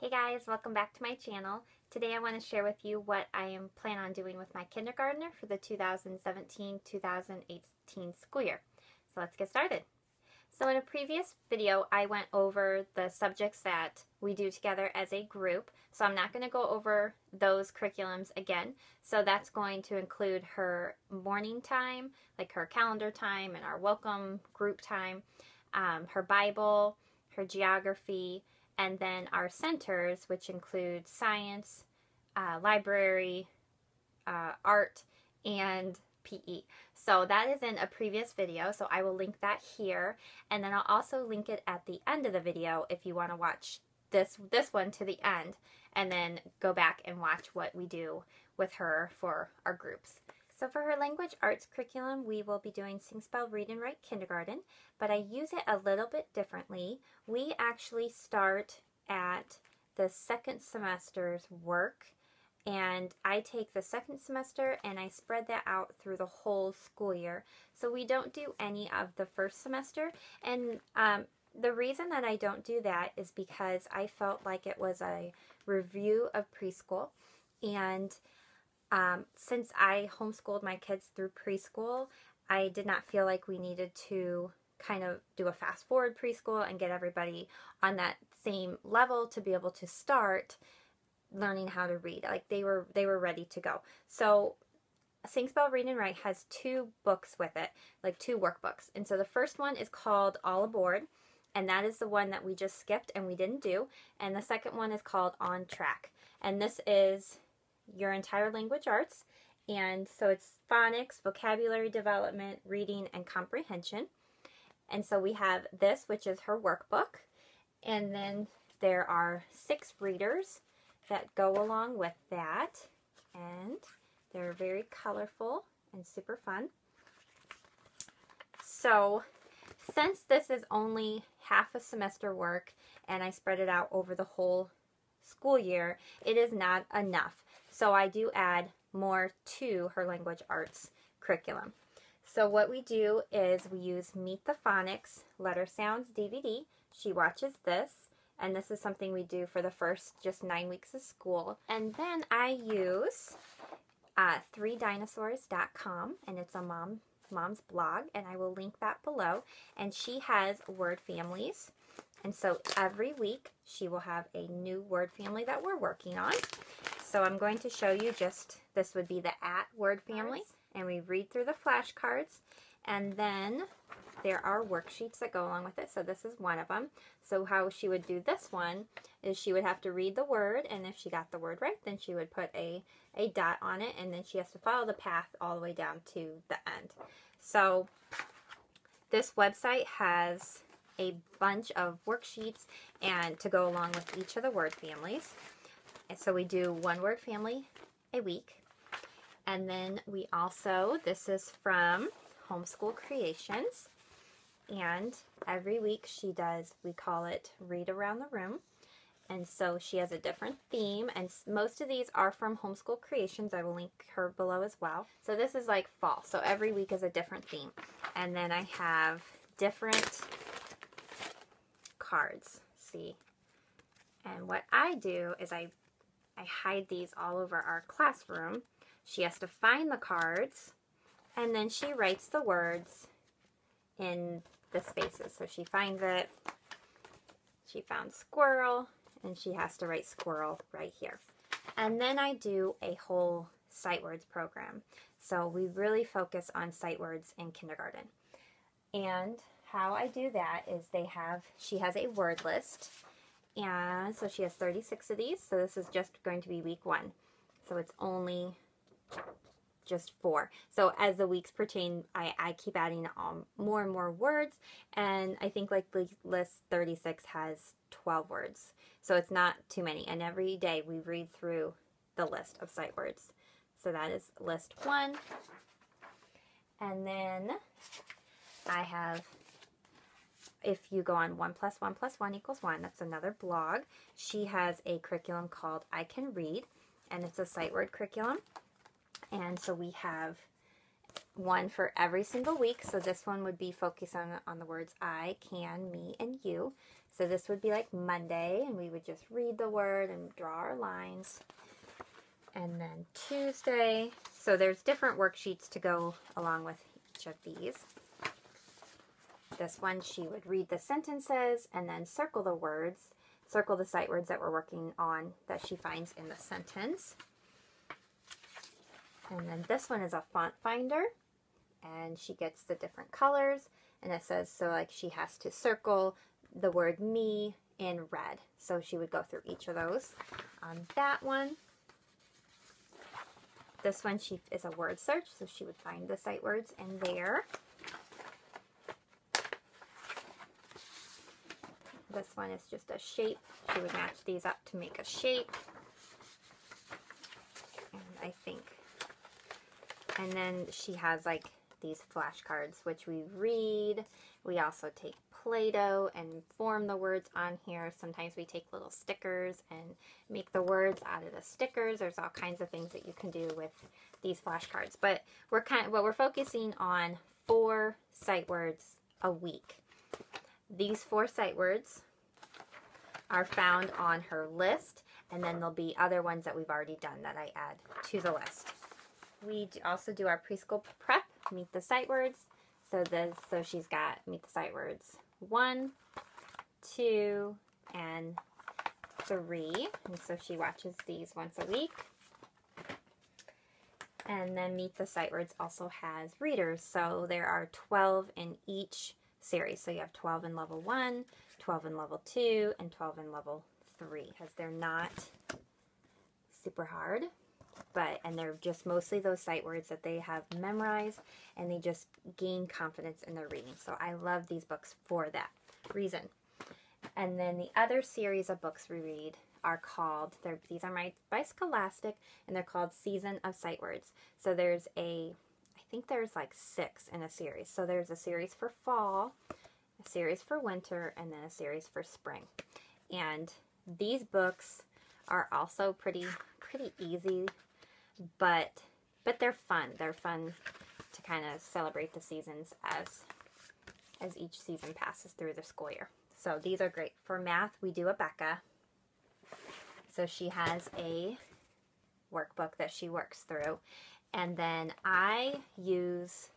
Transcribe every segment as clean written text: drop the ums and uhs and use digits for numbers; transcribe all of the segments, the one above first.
Hey guys, welcome back to my channel. Today I want to share with you what I am planning on doing with my kindergartner for the 2017-2018 school year. So let's get started. So in a previous video I went over the subjects that we do together as a group. So I'm not going to go over those curriculums again. So that's going to include her morning time, like her calendar time and our welcome group time, her Bible, her geography, and then our centers, which include science, library, art, and PE. So that is in a previous video, so I will link that here. And then I'll also link it at the end of the video if you want to watch this one to the end, and then go back and watch what we do with her for our groups. So for her language arts curriculum, we will be doing Sing, Spell, Read, and Write Kindergarten, but I use it a little bit differently. We actually start at the second semester's work, and I take the second semester and I spread that out through the whole school year. So we don't do any of the first semester, and the reason that I don't do that is because I felt like it was a review of preschool, and since I homeschooled my kids through preschool, I did not feel like we needed to kind of do a fast forward preschool and get everybody on that same level to be able to start learning how to read. Like they were ready to go. So Sing, Spell, Read, and Write has two books with it, like two workbooks. And so the first one is called All Aboard, and that is the one that we just skipped and we didn't do. And the second one is called On Track. And this is your entire language arts, and so it's phonics, vocabulary development, reading, and comprehension. And so we have this, which is her workbook, and then there are 6 readers that go along with that, and they're very colorful and super fun. So since this is only half a semester work and I spread it out over the whole school year, it is not enough. So I do add more to her language arts curriculum. So what we do is we use Meet the Phonics Letter Sounds DVD. She watches this, and this is something we do for the first just 9 weeks of school. And then I use 3dinosaurs.com, and it's a mom's blog, and I will link that below. And she has word families. And so every week she will have a new word family that we're working on. So I'm going to show you this would be the @ word family, and we read through the flashcards, and then there are worksheets that go along with it. So this is one of them. So how she would do this one is she would have to read the word, and if she got the word right, then she would put a dot on it, and then she has to follow the path all the way down to the end. So this website has a bunch of worksheets and to go along with each of the word families. And so we do one word family a week. And then we also, this is from Homeschool Creations, and every week she does, we call it Read Around the Room. And so she has a different theme, and most of these are from Homeschool Creations. I will link her below as well. So this is like fall, so every week is a different theme. And then I have different cards, see. And what I do is I hide these all over our classroom. She has to find the cards, and then she writes the words in the spaces. So she finds it, she found squirrel, and she has to write squirrel right here. And then I do a whole sight words program. So we really focus on sight words in kindergarten. And how I do that is she has a word list, and so she has 36 of these, so this is just going to be week 1. So it's only just 4. So as the weeks pertain, I keep adding more and more words, and I think like the list 36 has 12 words. So it's not too many, and every day we read through the list of sight words. So that is list 1. And then I have, if you go on 1 + 1 + 1 = 1, that's another blog. She has a curriculum called I Can Read, and it's a sight word curriculum. And so we have one for every single week. So this one would be focused on the words I, can, me, and you. So this would be like Monday, and we would just read the word and draw our lines. And then Tuesday, so there's different worksheets to go along with each of these. This one, she would read the sentences and then circle the words, circle the sight words that we're working on that she finds in the sentence. And then this one is a font finder, and she gets the different colors, and it says, so like she has to circle the word me in red. So she would go through each of those. On that one, this one is a word search, so she would find the sight words in there. This one is just a shape. She would match these up to make a shape. And then she has like these flashcards, which we read. We also take Play-Doh and form the words on here. Sometimes we take little stickers and make the words out of the stickers. There's all kinds of things that you can do with these flashcards. But we're focusing on 4 sight words a week. These 4 sight words are found on her list, and then there'll be other ones that we've already done that I add to the list. We also do our preschool prep, meet the sight words. So she's got meet the sight words 1, 2, and 3. And so she watches these once a week. And then meet the sight words also has readers. So there are 12 in each series. So you have 12 in level 1, 12 in level 2, and 12 in level 3. Because they're not super hard. And they're just mostly those sight words that they have memorized, and they just gain confidence in their reading. So I love these books for that reason. And then the other series of books we read are called, these are by Scholastic, and they're called Season of Sight Words. So I think there's like 6 in a series. So there's a series for fall, a series for winter, and then a series for spring. And these books are also pretty easy. But they're fun. They're fun to kind of celebrate the seasons as each season passes through the school year. So these are great. For math, we do a Becca. So she has a workbook that she works through. And then I use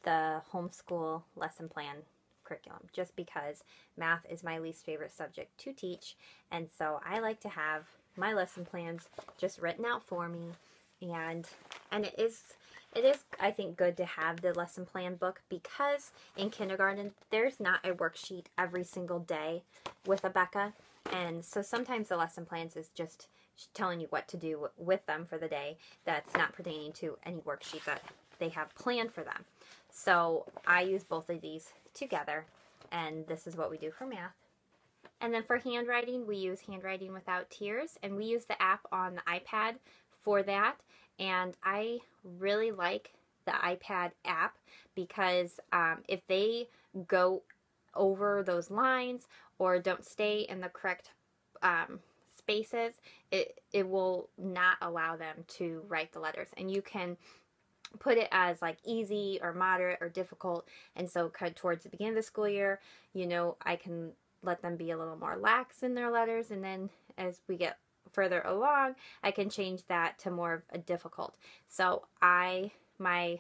the homeschool lesson plan curriculum just because math is my least favorite subject to teach. And so I like to have my lesson plans just written out for me, and it is I think good to have the lesson plan book, because in kindergarten there's not a worksheet every single day with a Becca, and so sometimes the lesson plans is just telling you what to do with them for the day that's not pertaining to any worksheet that they have planned for them. So I use both of these together, and this is what we do for math. And then for handwriting, we use Handwriting Without Tears, and we use the app on the iPad for that. And I really like the iPad app because if they go over those lines or don't stay in the correct spaces, it will not allow them to write the letters. And you can put it as like easy or moderate or difficult. And so towards the beginning of the school year, I can let them be a little more lax in their letters, and then as we get further along, I can change that to more of a difficult. So my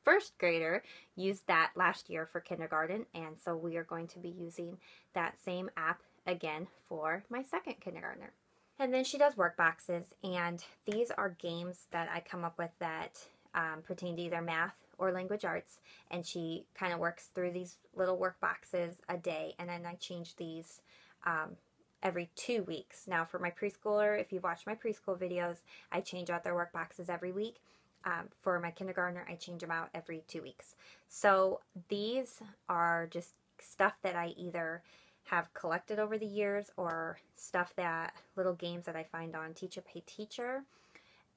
first grader used that last year for kindergarten, and so we are going to be using that same app again for my second kindergartner. And then she does work boxes, and these are games that I come up with that pertain to either math or language arts, and she kind of works through these little work boxes a day, and then I change these every 2 weeks. Now for my preschooler, if you've watched my preschool videos, I change out their work boxes every week. For my kindergartner, I change them out every 2 weeks. So these are just stuff that I either have collected over the years, or little games that I find on Teacher Pay Teacher.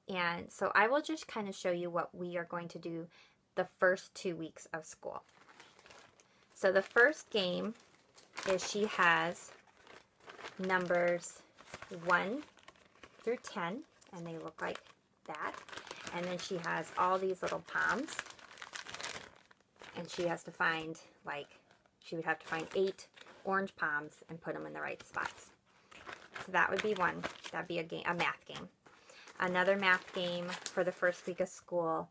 And so I will just kind of show you what we are going to do the first 2 weeks of school. So the first game is she has numbers 1 through 10, and they look like that. And then she has all these little palms, and she has to find, she would have to find 8 orange palms and put them in the right spots. So that would be one. That'd be a math game. Another math game for the first week of school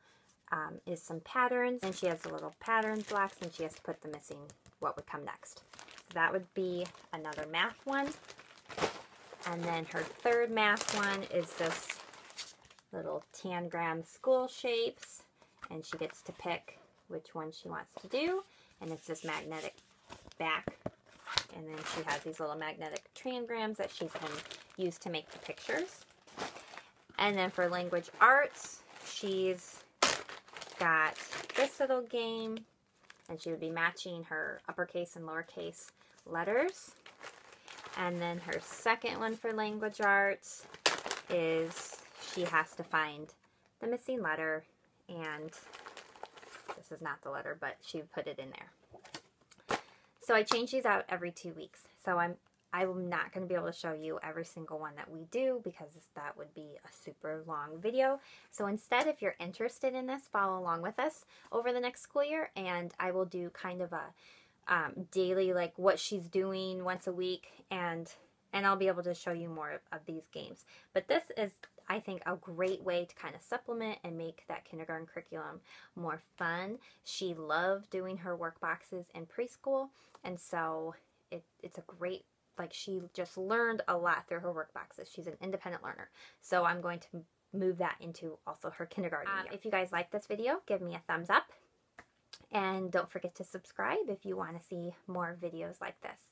is some patterns. And she has the little pattern blocks, and she has to put the missing what would come next. So that would be another math one. And then her third math one is this little tangram school shapes. And she gets to pick which one she wants to do. And it's this magnetic back. And then she has these little magnetic tangrams that she can use to make the pictures. And then for language arts, she's got this little game, and she would be matching her uppercase and lowercase letters. And then her second one for language arts is she has to find the missing letter, and this is not the letter, but she would put it in there. So I change these out every 2 weeks. So I'm not going to be able to show you every single one that we do because that would be a super long video. So instead, if you're interested in this, follow along with us over the next school year, and I will do kind of a daily, like what she's doing once a week, and I'll be able to show you more of these games. But this is, I think, a great way to kind of supplement and make that kindergarten curriculum more fun. She loved doing her work boxes in preschool, and so it's a great, like, she just learned a lot through her work boxes. She's an independent learner. So I'm going to move that into also her kindergarten year. If you guys like this video, give me a thumbs up. And don't forget to subscribe if you want to see more videos like this.